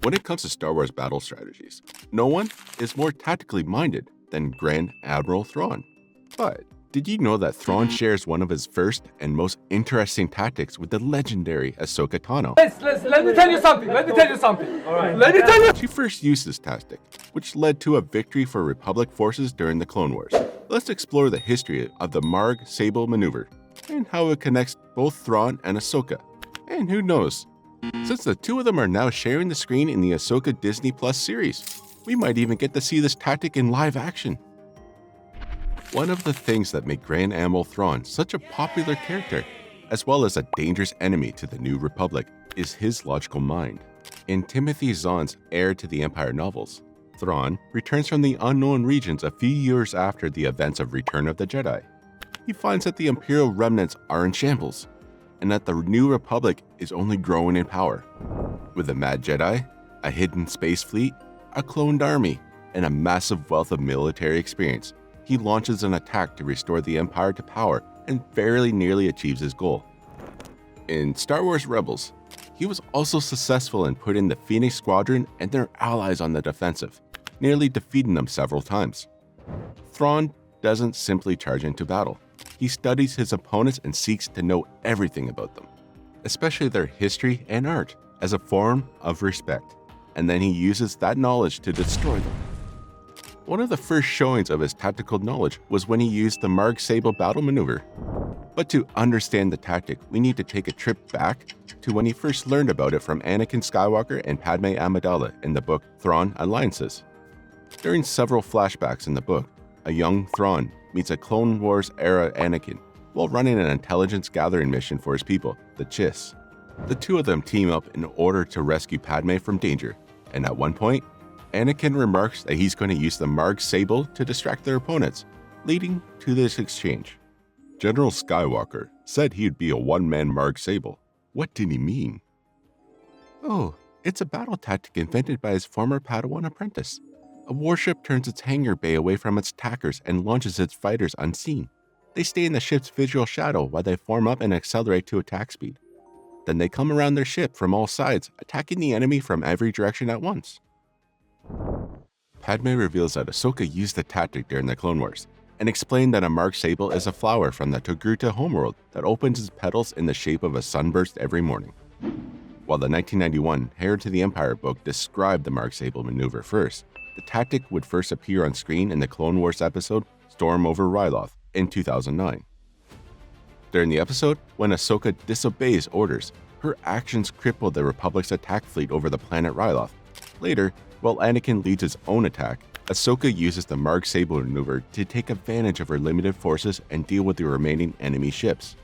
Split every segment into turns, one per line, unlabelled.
When it comes to Star Wars battle strategies, no one is more tactically minded than Grand Admiral Thrawn. But did you know that Thrawn shares one of his first and most interesting tactics with the legendary Ahsoka Tano?
Let me tell you something. All right. Let me tell you.
She first used this tactic, which led to a victory for Republic forces during the Clone Wars. Let's explore the history of the Marg-Sabl maneuver and how it connects both Thrawn and Ahsoka. And who knows, since the two of them are now sharing the screen in the Ahsoka Disney Plus series, we might even get to see this tactic in live action. One of the things that make Grand Admiral Thrawn such a popular character, as well as a dangerous enemy to the New Republic, is his logical mind. In Timothy Zahn's Heir to the Empire novels, Thrawn returns from the unknown regions a few years after the events of Return of the Jedi. He finds that the Imperial remnants are in shambles, and that the New Republic is only growing in power. With a mad Jedi, a hidden space fleet, a cloned army, and a massive wealth of military experience, he launches an attack to restore the Empire to power and fairly nearly achieves his goal. In Star Wars Rebels, he was also successful in putting the Phoenix Squadron and their allies on the defensive, nearly defeating them several times. Thrawn doesn't simply charge into battle. He studies his opponents and seeks to know everything about them, especially their history and art, as a form of respect, and then he uses that knowledge to destroy them. One of the first showings of his tactical knowledge was when he used the Marg-Sabl battle maneuver. But to understand the tactic, we need to take a trip back to when he first learned about it from Anakin Skywalker and Padme Amidala in the book Thrawn Alliances. During several flashbacks in the book, a young Thrawn meets a Clone Wars-era Anakin while running an intelligence gathering mission for his people, the Chiss. The two of them team up in order to rescue Padme from danger, and at one point, Anakin remarks that he's going to use the Marg-Sabl to distract their opponents, leading to this exchange. General Skywalker said he'd be a one-man Marg-Sabl. What did he mean? Oh, it's a battle tactic invented by his former Padawan apprentice. A warship turns its hangar bay away from its attackers and launches its fighters unseen. They stay in the ship's visual shadow while they form up and accelerate to attack speed. Then they come around their ship from all sides, attacking the enemy from every direction at once. Padme reveals that Ahsoka used the tactic during the Clone Wars, and explained that a Marg-Sabl is a flower from the Togruta homeworld that opens its petals in the shape of a sunburst every morning. While the 1991 Heir to the Empire book described the Marg-Sabl maneuver first, the tactic would first appear on screen in the Clone Wars episode Storm over Ryloth in 2009. During the episode, when Ahsoka disobeys orders, her actions cripple the Republic's attack fleet over the planet Ryloth. Later, while Anakin leads his own attack, Ahsoka uses the Marg-Sabl maneuver to take advantage of her limited forces and deal with the remaining enemy ships.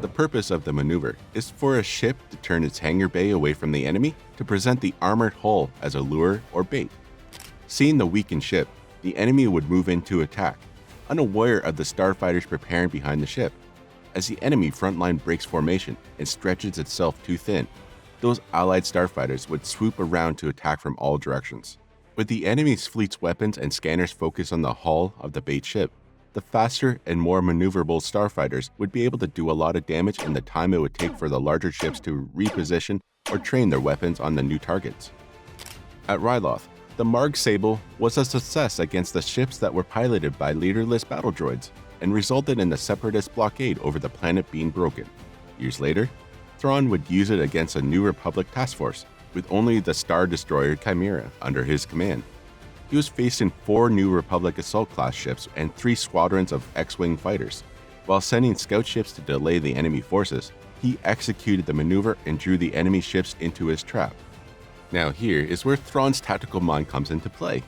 The purpose of the maneuver is for a ship to turn its hangar bay away from the enemy to present the armored hull as a lure or bait. Seeing the weakened ship, the enemy would move in to attack, unaware of the starfighters preparing behind the ship. As the enemy front line breaks formation and stretches itself too thin, those allied starfighters would swoop around to attack from all directions. With the enemy's fleet's weapons and scanners focused on the hull of the bait ship, the faster and more maneuverable starfighters would be able to do a lot of damage in the time it would take for the larger ships to reposition or train their weapons on the new targets. At Ryloth, the Marg-Sabl was a success against the ships that were piloted by leaderless battle droids and resulted in the Separatist blockade over the planet being broken. Years later, Thrawn would use it against a New Republic task force, with only the Star Destroyer Chimera under his command. He was facing 4 New Republic assault-class ships and 3 squadrons of X-Wing fighters. While sending scout ships to delay the enemy forces, he executed the maneuver and drew the enemy ships into his trap. Now here is where Thrawn's tactical mind comes into play.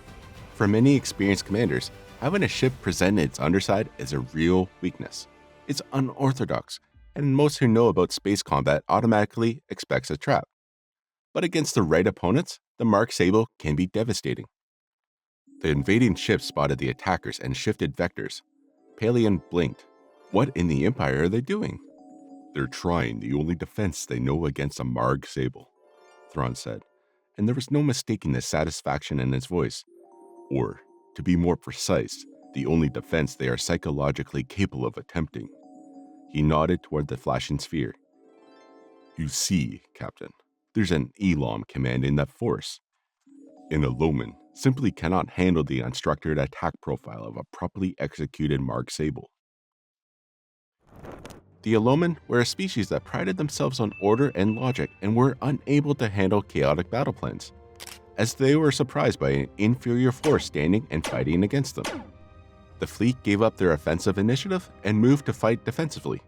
For many experienced commanders, having a ship present its underside is a real weakness. It's unorthodox, and most who know about space combat automatically expects a trap. But against the right opponents, the Marg-Sabl can be devastating. The invading ship spotted the attackers and shifted vectors. Pelion blinked. What in the Empire are they doing? They're trying the only defense they know against a Marg-Sabl, Thrawn said, and there was no mistaking the satisfaction in his voice. Or, to be more precise, the only defense they are psychologically capable of attempting. He nodded toward the flashing sphere. You see, Captain, there's an Elam commanding that force. An Eloman simply cannot handle the unstructured attack profile of a properly executed Marg-Sabl. The Eloman were a species that prided themselves on order and logic and were unable to handle chaotic battle plans, as they were surprised by an inferior force standing and fighting against them. The fleet gave up their offensive initiative and moved to fight defensively.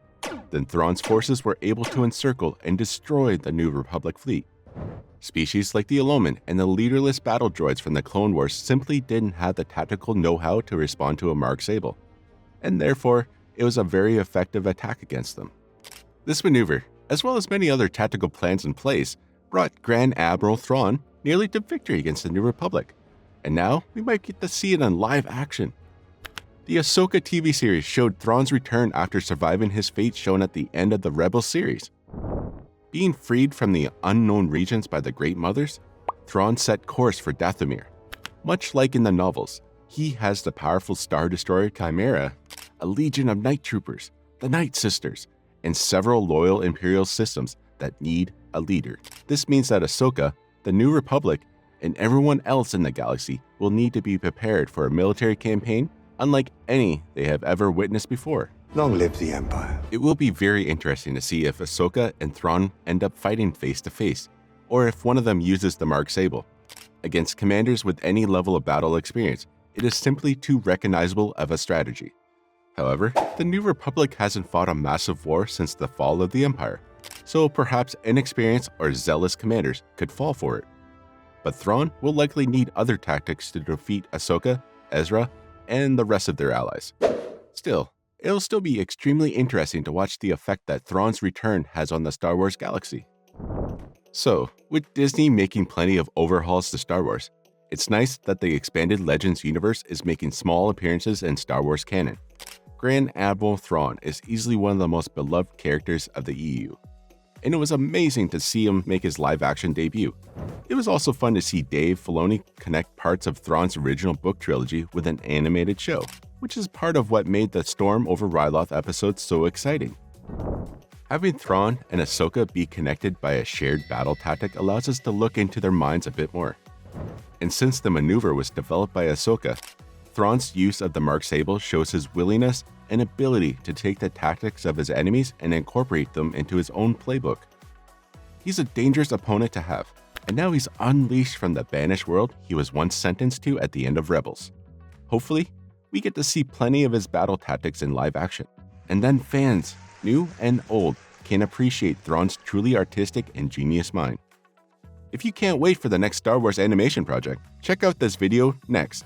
Then Thrawn's forces were able to encircle and destroy the New Republic fleet. Species like the Eloman and the leaderless battle droids from the Clone Wars simply didn't have the tactical know-how to respond to a Marg-Sabl, and therefore it was a very effective attack against them. This maneuver, as well as many other tactical plans in place, brought Grand Admiral Thrawn nearly to victory against the New Republic, and now we might get to see it in live action. The Ahsoka TV series showed Thrawn's return after surviving his fate shown at the end of the Rebels series. Being freed from the unknown regions by the Great Mothers, Thrawn set course for Dathomir. Much like in the novels, he has the powerful Star Destroyer Chimera, a legion of Night Troopers, the Night Sisters, and several loyal Imperial systems that need a leader. This means that Ahsoka, the New Republic, and everyone else in the galaxy will need to be prepared for a military campaign unlike any they have ever witnessed before.
Long live the Empire.
It will be very interesting to see if Ahsoka and Thrawn end up fighting face to face, or if one of them uses the Marg-Sabl. Against commanders with any level of battle experience, it is simply too recognizable of a strategy. However, the New Republic hasn't fought a massive war since the fall of the Empire, so perhaps inexperienced or zealous commanders could fall for it. But Thrawn will likely need other tactics to defeat Ahsoka, Ezra, and the rest of their allies. Still, it'll still be extremely interesting to watch the effect that Thrawn's return has on the Star Wars galaxy. So, with Disney making plenty of overhauls to Star Wars, it's nice that the expanded Legends universe is making small appearances in Star Wars canon. Grand Admiral Thrawn is easily one of the most beloved characters of the EU, and it was amazing to see him make his live-action debut. It was also fun to see Dave Filoni connect parts of Thrawn's original book trilogy with an animated show, which is part of what made the Storm over Ryloth episode so exciting. Having Thrawn and Ahsoka be connected by a shared battle tactic allows us to look into their minds a bit more. And since the maneuver was developed by Ahsoka, Thrawn's use of the Marg-Sabl shows his willingness and ability to take the tactics of his enemies and incorporate them into his own playbook. He's a dangerous opponent to have, and now he's unleashed from the banished world he was once sentenced to at the end of Rebels. Hopefully, we get to see plenty of his battle tactics in live action, and then fans, new and old, can appreciate Thrawn's truly artistic and genius mind. If you can't wait for the next Star Wars animation project, check out this video next.